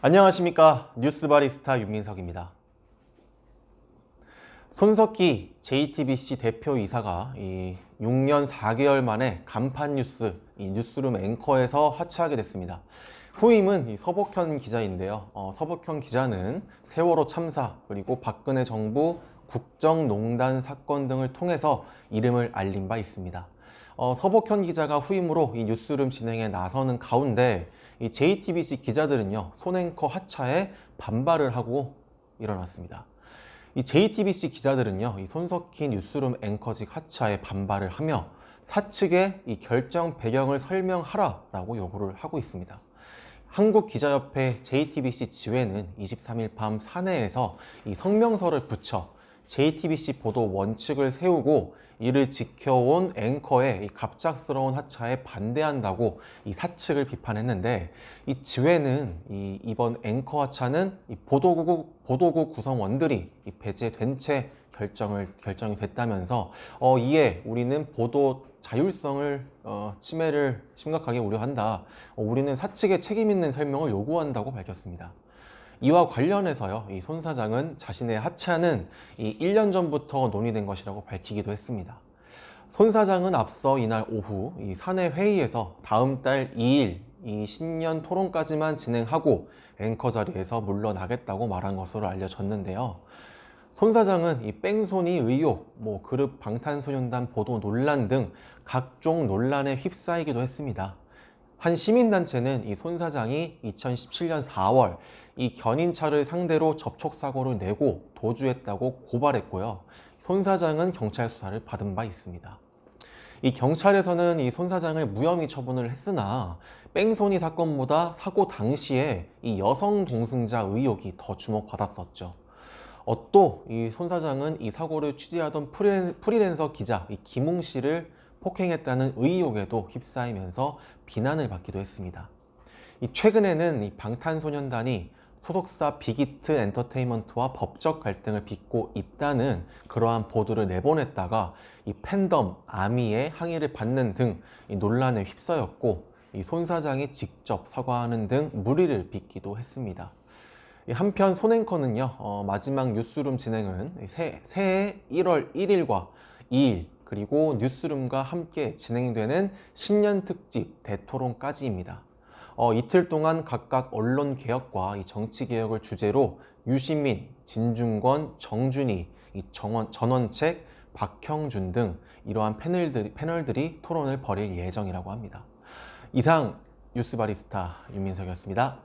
안녕하십니까. 뉴스바리스타 윤민석입니다. 손석희 JTBC 대표이사가 6년 4개월 만에 간판 뉴스, 뉴스룸 앵커에서 하차하게 됐습니다. 후임은 서복현 기자인데요. 서복현 기자는 세월호 참사 그리고 박근혜 정부 국정농단 사건 등을 통해서 이름을 알린 바 있습니다. 서복현 기자가 후임으로 이 뉴스룸 진행에 나서는 가운데 이 JTBC 기자들은요, 손앵커 하차에 반발을 하고 일어났습니다. 이 JTBC 기자들은요, 이 손석희 뉴스룸 앵커직 하차에 반발을 하며 사측의 이 결정 배경을 설명하라라고 요구를 하고 있습니다. 한국기자협회 JTBC 지회는 23일 밤 사내에서 이 성명서를 붙여 JTBC 보도 원칙을 세우고 이를 지켜온 앵커의 이 갑작스러운 하차에 반대한다고 이 사측을 비판했는데, 이 지회는 이번 앵커 하차는 이 보도국 구성원들이 이 배제된 채 결정이 됐다면서 이에 우리는 보도 자율성을 침해를 심각하게 우려한다. 우리는 사측의 책임 있는 설명을 요구한다고 밝혔습니다. 이와 관련해서요, 이 손 사장은 자신의 하차는 1년 전부터 논의된 것이라고 밝히기도 했습니다. 손 사장은 앞서 이날 오후 이 사내 회의에서 다음 달 2일 이 신년 토론까지만 진행하고 앵커 자리에서 물러나겠다고 말한 것으로 알려졌는데요. 손 사장은 이 뺑소니 의혹, 그룹 방탄소년단 보도 논란 등 각종 논란에 휩싸이기도 했습니다. 한 시민단체는 이 손 사장이 2017년 4월 이 견인차를 상대로 접촉사고를 내고 도주했다고 고발했고요. 손 사장은 경찰 수사를 받은 바 있습니다. 이 경찰에서는 이 손 사장을 무혐의 처분을 했으나 뺑소니 사건보다 사고 당시에 이 여성 동승자 의혹이 더 주목받았었죠. 또 이 손 사장은 이 사고를 취재하던 프리랜서 기자 김웅 씨를 폭행했다는 의혹에도 휩싸이면서 비난을 받기도 했습니다. 최근에는 이 방탄소년단이 소속사 빅히트 엔터테인먼트와 법적 갈등을 빚고 있다는 그러한 보도를 내보냈다가 이 팬덤 아미의 항의를 받는 등 논란에 휩싸였고, 이 손 사장이 직접 사과하는 등 물의를 빚기도 했습니다. 한편 손 앵커는요, 마지막 뉴스룸 진행은 새해 1월 1일과 2일 그리고 뉴스룸과 함께 진행되는 신년 특집 대토론까지입니다. 이틀 동안 각각 언론 개혁과 이 정치 개혁을 주제로 유시민, 진중권, 정준희, 전원책, 박형준 등 이러한 패널들이 토론을 벌일 예정이라고 합니다. 이상 뉴스바리스타 윤민석이었습니다.